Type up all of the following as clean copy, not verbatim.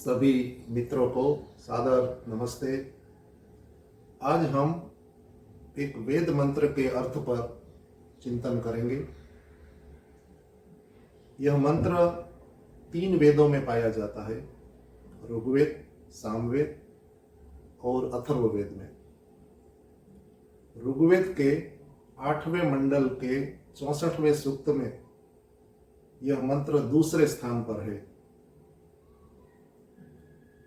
सभी मित्रों को सादर नमस्ते। आज हम एक वेद मंत्र के अर्थ पर चिंतन करेंगे। यह मंत्र 3 वेदों में पाया जाता है, ऋग्वेद, सामवेद और अथर्ववेद में। ऋग्वेद के 8वें मंडल के 64वें सूक्त में यह मंत्र दूसरे स्थान पर है।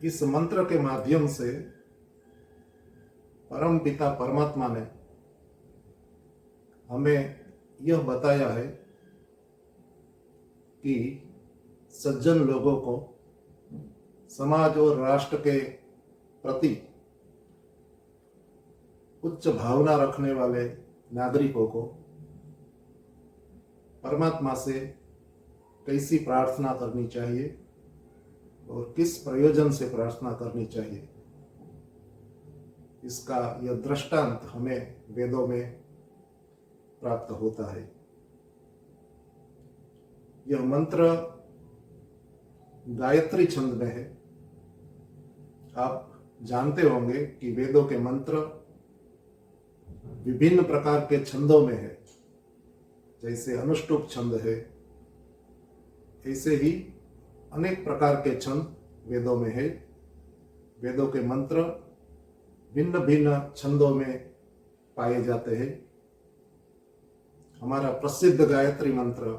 इस मंत्र के माध्यम से परम पिता परमात्मा ने हमें यह बताया है कि सज्जन लोगों को, समाज और राष्ट्र के प्रति उच्च भावना रखने वाले नागरिकों को परमात्मा से कैसी प्रार्थना करनी चाहिए और किस प्रयोजन से प्रार्थना करनी चाहिए, इसका यह दृष्टांत हमें वेदों में प्राप्त होता है। यह मंत्र गायत्री छंद में है। आप जानते होंगे कि वेदों के मंत्र विभिन्न प्रकार के छंदों में है। जैसे अनुष्टुप छंद है, ऐसे ही अनेक प्रकार के छंद वेदों में है। वेदों के मंत्र भिन्न भिन्न छंदों में पाए जाते हैं। हमारा प्रसिद्ध गायत्री मंत्र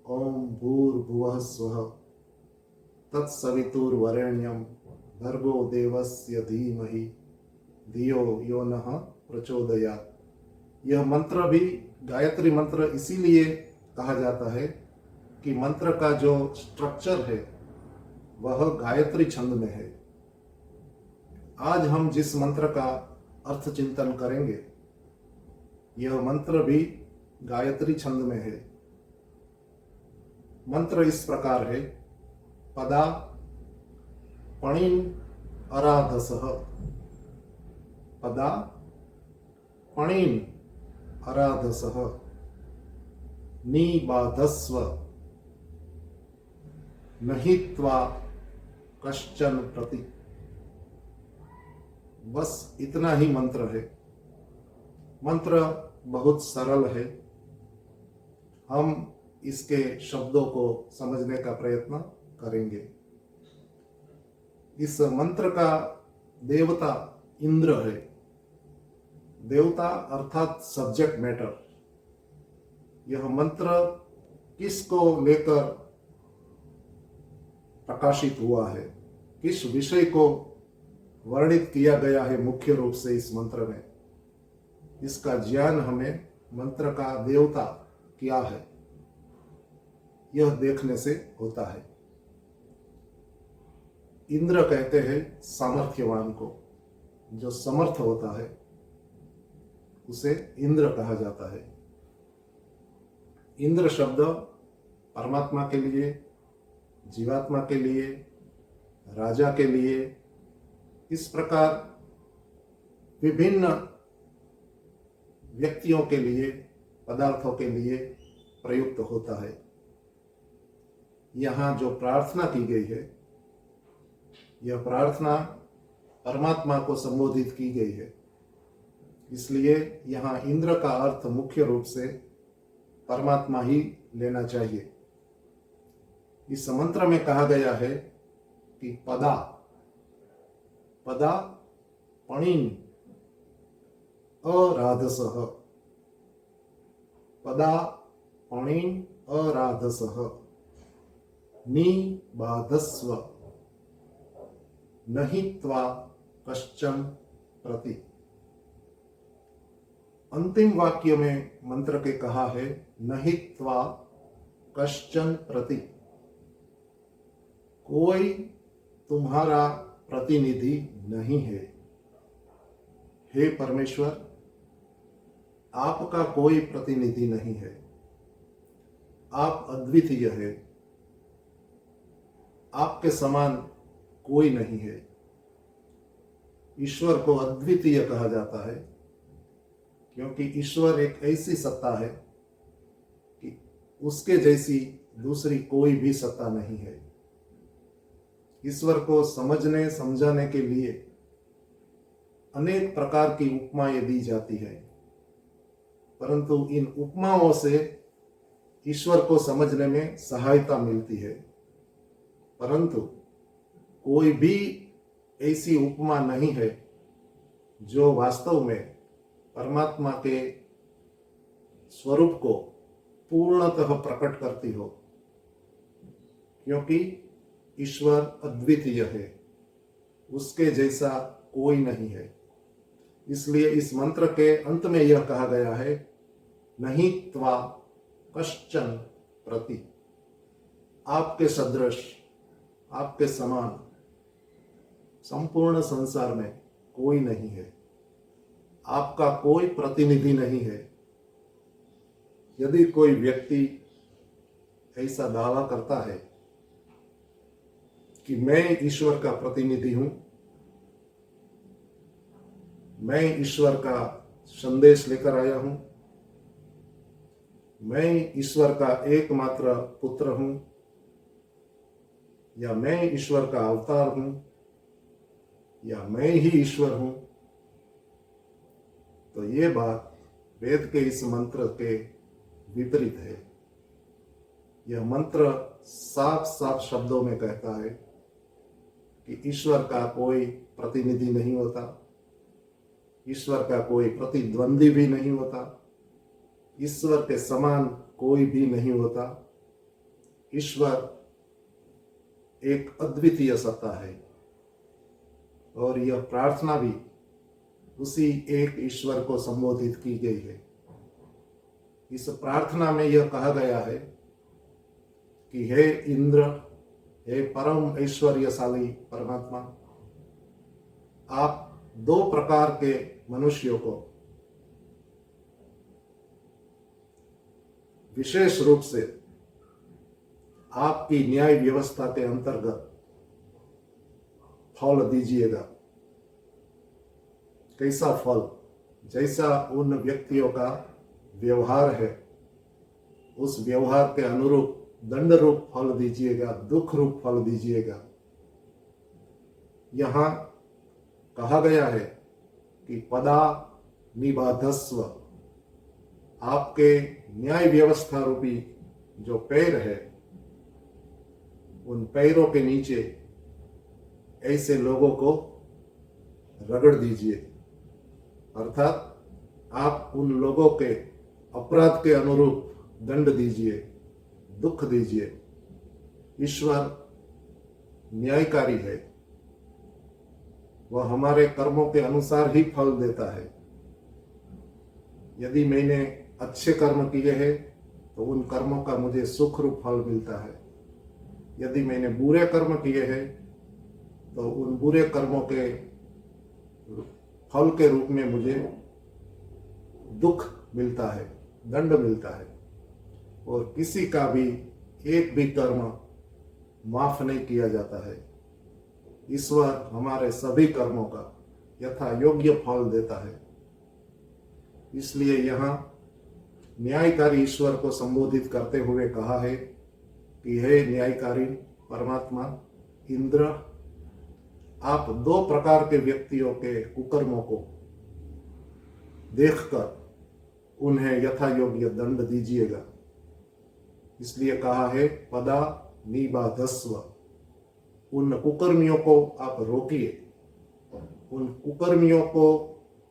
ओम भूर्भुवः स्वः तत्सवितुर्वरेण्यम भर्गो देवस्य धीमहि धियो यो नः प्रचोदयात्। यह मंत्र भी गायत्री मंत्र इसीलिए कहा जाता है कि मंत्र का जो स्ट्रक्चर है वह गायत्री छंद में है। आज हम जिस मंत्र का अर्थ चिंतन करेंगे, यह मंत्र भी गायत्री छंद में है। मंत्र इस प्रकार है: पदा पणिन अराधसः, पदा पणिन अराधसः निबाधस्व नहित्वा कश्चन प्रति। बस इतना ही मंत्र है। मंत्र बहुत सरल है। हम इसके शब्दों को समझने का प्रयत्न करेंगे। इस मंत्र का देवता इंद्र है। देवता अर्थात सब्जेक्ट मैटर। यह मंत्र किसको लेकर प्रकाशित हुआ है, किस विषय को वर्णित किया गया है मुख्य रूप से इस मंत्र में, इसका ज्ञान हमें मंत्र का देवता क्या है यह देखने से होता है। इंद्र कहते हैं सामर्थ्यवान को। जो समर्थ होता है उसे इंद्र कहा जाता है। इंद्र शब्द परमात्मा के लिए, जीवात्मा के लिए, राजा के लिए, इस प्रकार विभिन्न व्यक्तियों के लिए, पदार्थों के लिए प्रयुक्त होता है। यहाँ जो प्रार्थना की गई है, यह प्रार्थना परमात्मा को संबोधित की गई है। इसलिए यहाँ इंद्र का अर्थ मुख्य रूप से परमात्मा ही लेना चाहिए। इस मंत्र में कहा गया है कि पदा पदा पणिन अराधसः, पदा पणिन अराधसः निबाधस्व नहित्वा कश्चन प्रति। अंतिम वाक्य में मंत्र के कहा है नहित्वा कश्चन प्रति। कोई तुम्हारा प्रतिनिधि नहीं है। हे परमेश्वर, आपका कोई प्रतिनिधि नहीं है। आप अद्वितीय है। आपके समान कोई नहीं है। ईश्वर को अद्वितीय कहा जाता है क्योंकि ईश्वर एक ऐसी सत्ता है कि उसके जैसी दूसरी कोई भी सत्ता नहीं है। ईश्वर को समझने समझाने के लिए अनेक प्रकार की उपमाएं दी जाती है, परंतु इन उपमाओं से ईश्वर को समझने में सहायता मिलती है। परंतु कोई भी ऐसी उपमा नहीं है जो वास्तव में परमात्मा के स्वरूप को पूर्णतः प्रकट करती हो, क्योंकि ईश्वर अद्वितीय है, उसके जैसा कोई नहीं है। इसलिए इस मंत्र के अंत में यह कहा गया है, नहीं त्वा कश्चन प्रति, आपके सदृश, आपके समान संपूर्ण संसार में कोई नहीं है, आपका कोई प्रतिनिधि नहीं है। यदि कोई व्यक्ति ऐसा दावा करता है कि मैं ईश्वर का प्रतिनिधि हूं, मैं ईश्वर का संदेश लेकर आया हूं, मैं ईश्वर का एकमात्र पुत्र हूं, या मैं ईश्वर का अवतार हूं, या मैं ही ईश्वर हूं, तो ये बात वेद के इस मंत्र के विपरीत है। यह मंत्र साफ साफ शब्दों में कहता है कि ईश्वर का कोई प्रतिनिधि नहीं होता, ईश्वर का कोई प्रतिद्वंदी भी नहीं होता, ईश्वर के समान कोई भी नहीं होता। ईश्वर एक अद्वितीय सत्ता है और यह प्रार्थना भी उसी एक ईश्वर को संबोधित की गई है। इस प्रार्थना में यह कहा गया है कि हे इंद्र, हे परम ऐश्वर्यशाली परमात्मा, आप दो प्रकार के मनुष्यों को विशेष रूप से आपकी न्याय व्यवस्था के अंतर्गत फल दीजिएगा। कैसा फल? जैसा उन व्यक्तियों का व्यवहार है, उस व्यवहार के अनुरूप दंड रूप फल दीजिएगा, दुख रूप फल दीजिएगा। यहां कहा गया है कि पदा निबाधस्व, आपके न्याय व्यवस्था रूपी जो पैर है, उन पैरों के नीचे ऐसे लोगों को रगड़ दीजिए, अर्थात आप उन लोगों के अपराध के अनुरूप दंड दीजिए, दुख दीजिए। ईश्वर न्यायकारी है, वह हमारे कर्मों के अनुसार ही फल देता है। यदि मैंने अच्छे कर्म किए हैं तो उन कर्मों का मुझे सुख रूप फल मिलता है। यदि मैंने बुरे कर्म किए हैं तो उन बुरे कर्मों के फल के रूप में मुझे दुख मिलता है, दंड मिलता है। और किसी का भी एक भी कर्म माफ नहीं किया जाता है। ईश्वर हमारे सभी कर्मों का यथा योग्य फल देता है। इसलिए यहाँ न्यायकारी ईश्वर को संबोधित करते हुए कहा है कि हे न्यायकारी परमात्मा इंद्र, आप दो प्रकार के व्यक्तियों के कुकर्मों को देखकर उन्हें यथा योग्य दंड दीजिएगा। इसलिए कहा है पदा निबाधस्व, उन कुकर्मियों को आप रोकिए, उन कुकर्मियों को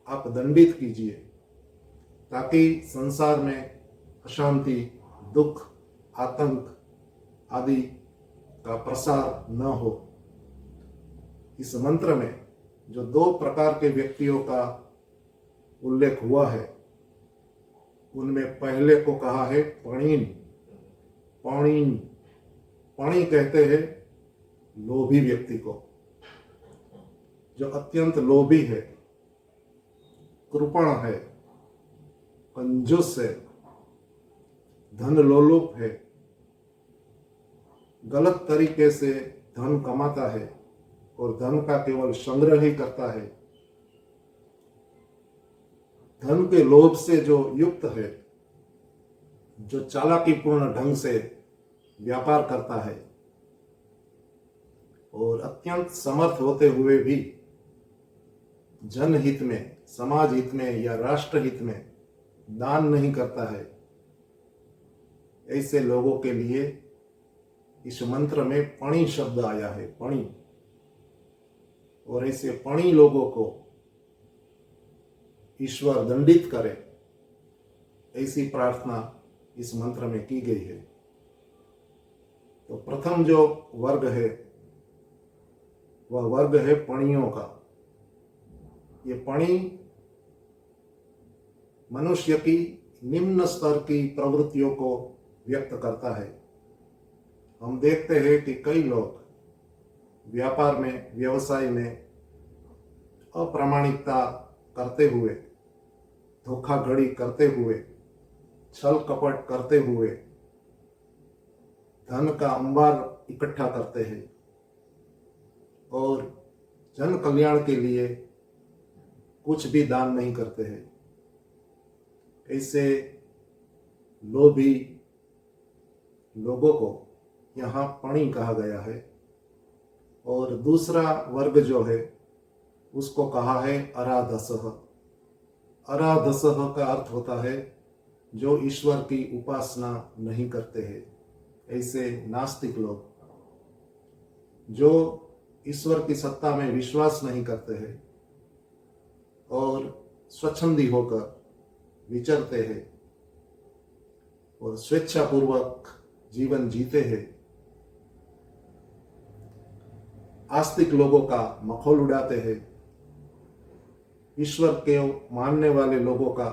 आप दंडित कीजिए, ताकि संसार में अशांति, दुख, आतंक आदि का प्रसार न हो। इस मंत्र में जो दो प्रकार के व्यक्तियों का उल्लेख हुआ है, उनमें पहले को कहा है पणीन। पणीन, पणी कहते हैं लोभी व्यक्ति को, जो अत्यंत लोभी है, कृपण है, कंजूस है, धन लोलुप है, गलत तरीके से धन कमाता है और धन का केवल संग्रह ही करता है। धन के लोभ से जो युक्त है, जो चालाकीपूर्ण ढंग से व्यापार करता है, और अत्यंत समर्थ होते हुए भी जनहित में, समाज हित में या राष्ट्र हित में दान नहीं करता है, ऐसे लोगों के लिए इस मंत्र में पणि शब्द आया है, पणि। और ऐसे पणि लोगों को ईश्वर दंडित करे, ऐसी प्रार्थना इस मंत्र में की गई है। तो प्रथम जो वर्ग है वह वर्ग है पणियों का। ये पणि मनुष्य की निम्न स्तर की प्रवृत्तियों को व्यक्त करता है। हम देखते हैं कि कई लोग व्यापार में, व्यवसाय में अप्रामाणिकता करते हुए, धोखाधड़ी करते हुए, छल कपट करते हुए धन का अंबार इकट्ठा करते हैं और जन कल्याण के लिए कुछ भी दान नहीं करते हैं। ऐसे लोभी लोगों को यहाँ पणि कहा गया है। और दूसरा वर्ग जो है उसको कहा है अराधसः। अराधसः का अर्थ होता है जो ईश्वर की उपासना नहीं करते हैं। ऐसे नास्तिक लोग जो ईश्वर की सत्ता में विश्वास नहीं करते हैं और स्वच्छंदी होकर विचरते हैं और स्वेच्छापूर्वक जीवन जीते हैं, आस्तिक लोगों का मखौल उड़ाते हैं, ईश्वर के मानने वाले लोगों का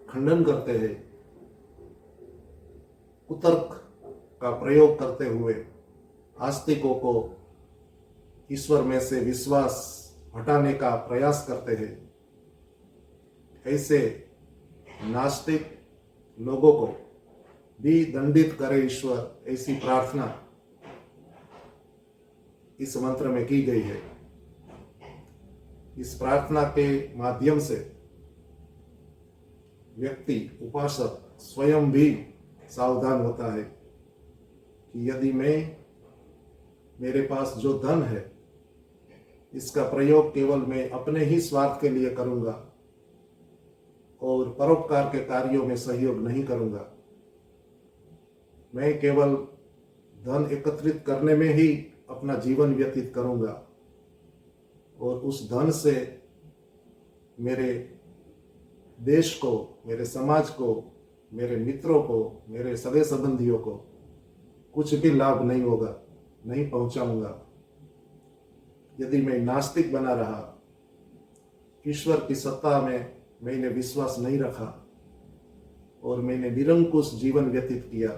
खंडन करते हैं, कुतर्क का प्रयोग करते हुए आस्तिकों को ईश्वर में से विश्वास हटाने का प्रयास करते हैं। ऐसे नास्तिक लोगों को भी दंडित करे ईश्वर, ऐसी प्रार्थना इस मंत्र में की गई है। इस प्रार्थना के माध्यम से व्यक्ति, उपासक स्वयं भी सावधान होता है कि यदि मेरे पास जो धन है इसका प्रयोग केवल मैं अपने ही स्वार्थ के लिए करूंगा और परोपकार के कार्यों में सहयोग नहीं करूंगा, मैं केवल धन एकत्रित करने में ही अपना जीवन व्यतीत करूंगा और उस धन से मेरे देश को, मेरे समाज को, मेरे मित्रों को, मेरे सगे संबंधियों को कुछ भी लाभ नहीं होगा, नहीं पहुंचाऊंगा। यदि मैं नास्तिक बना रहा, ईश्वर की सत्ता में मैंने विश्वास नहीं रखा और मैंने निरंकुश जीवन व्यतीत किया,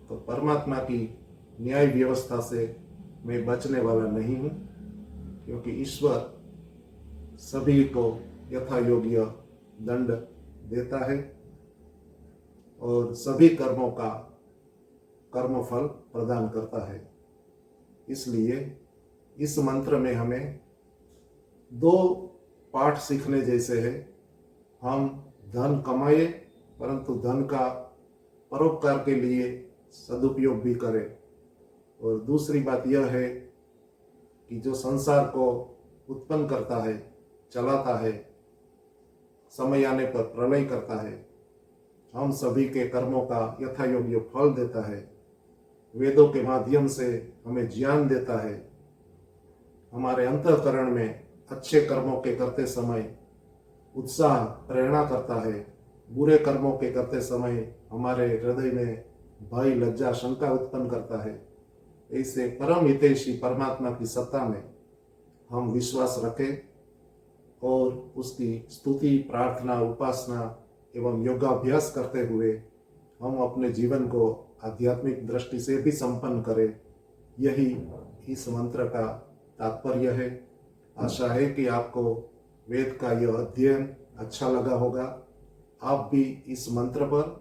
तो परमात्मा की न्याय व्यवस्था से मैं बचने वाला नहीं हूं, क्योंकि ईश्वर सभी को यथा योग्य दंड देता है और सभी कर्मों का कर्मफल प्रदान करता है। इसलिए इस मंत्र में हमें दो पाठ सीखने जैसे है। हम धन कमाए परंतु धन का परोपकार के लिए सदुपयोग भी करें। और दूसरी बात यह है कि जो संसार को उत्पन्न करता है, चलाता है, समय आने पर प्रलय करता है, हम सभी के कर्मों का यथा योग्य फल देता है, वेदों के माध्यम से हमें ज्ञान देता है, हमारे अंतःकरण में अच्छे कर्मों के करते समय उत्साह प्रेरणा करता है, बुरे कर्मों के करते समय हमारे हृदय में भय, लज्जा, शंका उत्पन्न करता है। ऐसे परम हितैषी परमात्मा की सत्ता में हम विश्वास रखें और उसकी स्तुति, प्रार्थना, उपासना एवं योगाभ्यास करते हुए हम अपने जीवन को आध्यात्मिक दृष्टि से भी संपन्न करें। यही इस मंत्र का तात्पर्य है। आशा है कि आपको वेद का यह अध्ययन अच्छा लगा होगा। आप भी इस मंत्र पर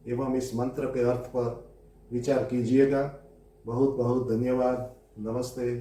एवं इस मंत्र के अर्थ पर विचार कीजिएगा। बहुत बहुत धन्यवाद। नमस्ते।